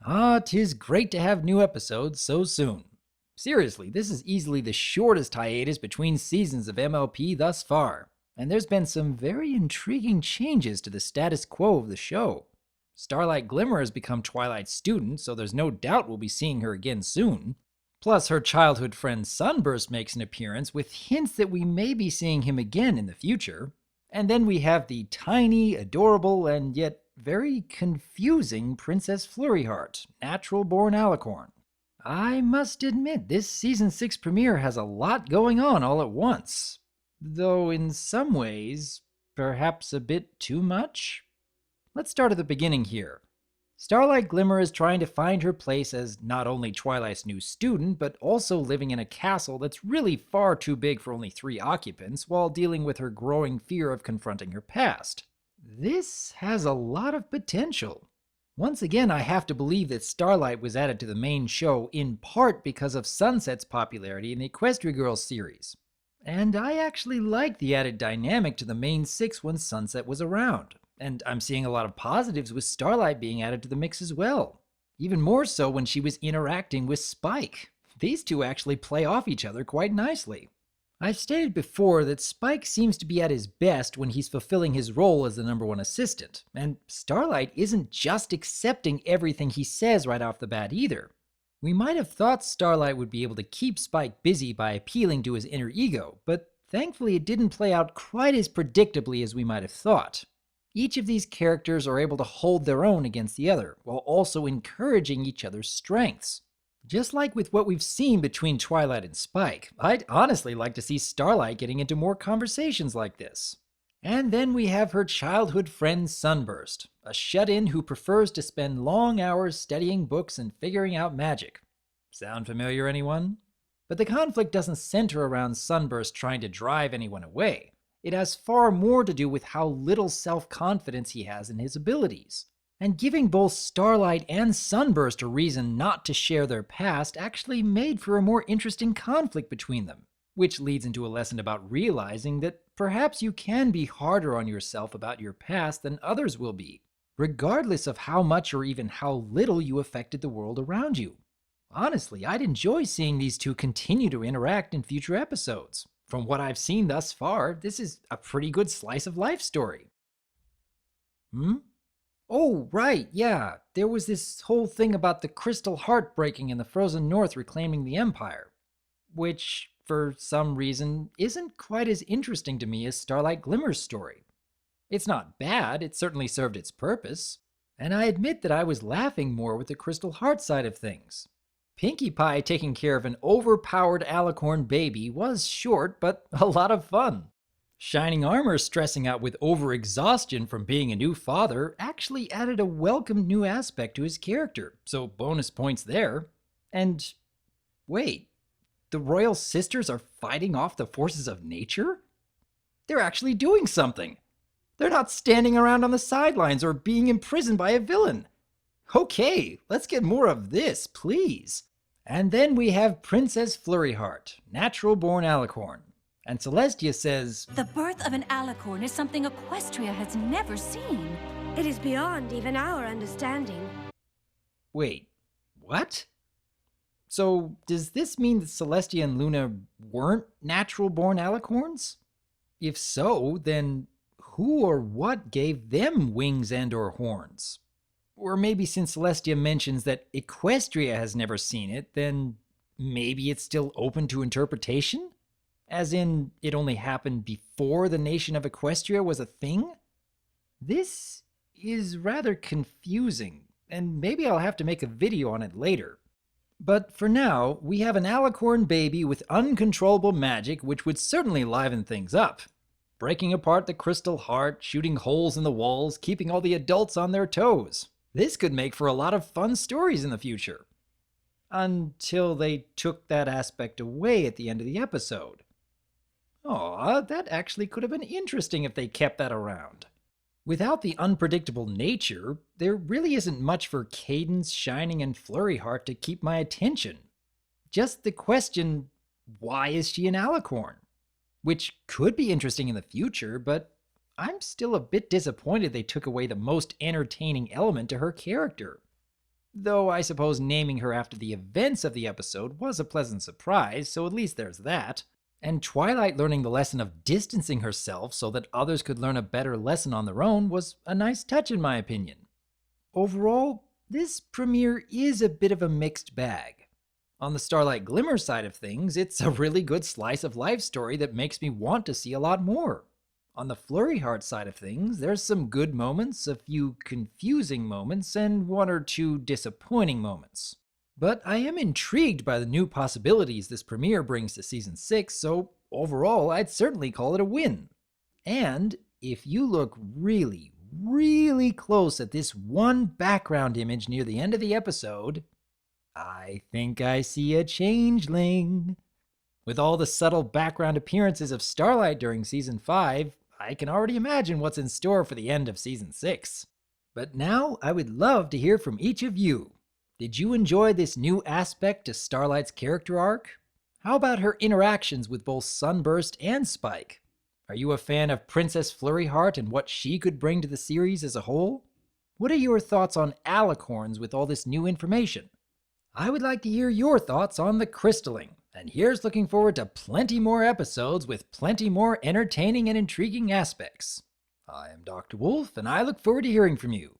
Ah, 'tis great to have new episodes so soon. Seriously, this is easily the shortest hiatus between seasons of MLP thus far, and there's been some very intriguing changes to the status quo of the show. Starlight Glimmer has become Twilight's student, so there's no doubt we'll be seeing her again soon. Plus, her childhood friend Sunburst makes an appearance with hints that we may be seeing him again in the future. And then we have the tiny, adorable, and yet very confusing Princess Flurryheart, natural-born alicorn. I must admit, this Season 6 premiere has a lot going on all at once. Though in some ways, perhaps a bit too much? Let's start at the beginning here. Starlight Glimmer is trying to find her place as not only Twilight's new student, but also living in a castle that's really far too big for only 3 occupants, while dealing with her growing fear of confronting her past. This has a lot of potential. Once again, I have to believe that Starlight was added to the main show in part because of Sunset's popularity in the Equestria Girls series. And I actually liked the added dynamic to the main 6 when Sunset was around. And I'm seeing a lot of positives with Starlight being added to the mix as well. Even more so when she was interacting with Spike. These two actually play off each other quite nicely. I've stated before that Spike seems to be at his best when he's fulfilling his role as the #1 assistant, and Starlight isn't just accepting everything he says right off the bat either. We might have thought Starlight would be able to keep Spike busy by appealing to his inner ego, but thankfully it didn't play out quite as predictably as we might have thought. Each of these characters are able to hold their own against the other, while also encouraging each other's strengths. Just like with what we've seen between Twilight and Spike, I'd honestly like to see Starlight getting into more conversations like this. And then we have her childhood friend Sunburst, a shut-in who prefers to spend long hours studying books and figuring out magic. Sound familiar, anyone? But the conflict doesn't center around Sunburst trying to drive anyone away. It has far more to do with how little self-confidence he has in his abilities. And giving both Starlight and Sunburst a reason not to share their past actually made for a more interesting conflict between them, which leads into a lesson about realizing that perhaps you can be harder on yourself about your past than others will be, regardless of how much or even how little you affected the world around you. Honestly, I'd enjoy seeing these two continue to interact in future episodes. From what I've seen thus far, this is a pretty good slice of life story. Oh, right, yeah. There was this whole thing about the crystal heart breaking and the frozen north reclaiming the empire. Which, for some reason, isn't quite as interesting to me as Starlight Glimmer's story. It's not bad, it certainly served its purpose. And I admit that I was laughing more with the crystal heart side of things. Pinkie Pie taking care of an overpowered alicorn baby was short, but a lot of fun. Shining Armor stressing out with overexhaustion from being a new father actually added a welcome new aspect to his character, so bonus points there. And wait, the Royal Sisters are fighting off the forces of nature? They're actually doing something. They're not standing around on the sidelines or being imprisoned by a villain. Okay, let's get more of this, please. And then we have Princess Flurryheart, natural-born alicorn. And Celestia says, The birth of an alicorn is something Equestria has never seen. It is beyond even our understanding. Wait, what? So does this mean that Celestia and Luna weren't natural-born alicorns? If so, then who or what gave them wings and or horns? Or maybe since Celestia mentions that Equestria has never seen it, then maybe it's still open to interpretation? As in, it only happened before the nation of Equestria was a thing? This is rather confusing, and maybe I'll have to make a video on it later. But for now, we have an alicorn baby with uncontrollable magic which would certainly liven things up. Breaking apart the crystal heart, shooting holes in the walls, keeping all the adults on their toes. This could make for a lot of fun stories in the future. Until they took that aspect away at the end of the episode. Aw, that actually could have been interesting if they kept that around. Without the unpredictable nature, there really isn't much for Cadence, Shining, and Flurryheart to keep my attention. Just the question, why is she an alicorn? Which could be interesting in the future, but I'm still a bit disappointed they took away the most entertaining element to her character. Though I suppose naming her after the events of the episode was a pleasant surprise, so at least there's that. And Twilight learning the lesson of distancing herself so that others could learn a better lesson on their own was a nice touch in my opinion. Overall, this premiere is a bit of a mixed bag. On the Starlight Glimmer side of things, it's a really good slice of life story that makes me want to see a lot more. On the Flurry Heart side of things, there's some good moments, a few confusing moments, and one or two disappointing moments. But I am intrigued by the new possibilities this premiere brings to Season 6, so overall I'd certainly call it a win. And if you look really, really close at this one background image near the end of the episode, I think I see a changeling. With all the subtle background appearances of Starlight during Season 5, I can already imagine what's in store for the end of Season 6. But now I would love to hear from each of you. Did you enjoy this new aspect to Starlight's character arc? How about her interactions with both Sunburst and Spike? Are you a fan of Princess Flurryheart and what she could bring to the series as a whole? What are your thoughts on alicorns with all this new information? I would like to hear your thoughts on the crystalling, and here's looking forward to plenty more episodes with plenty more entertaining and intriguing aspects. I am Dr. Wolf, and I look forward to hearing from you.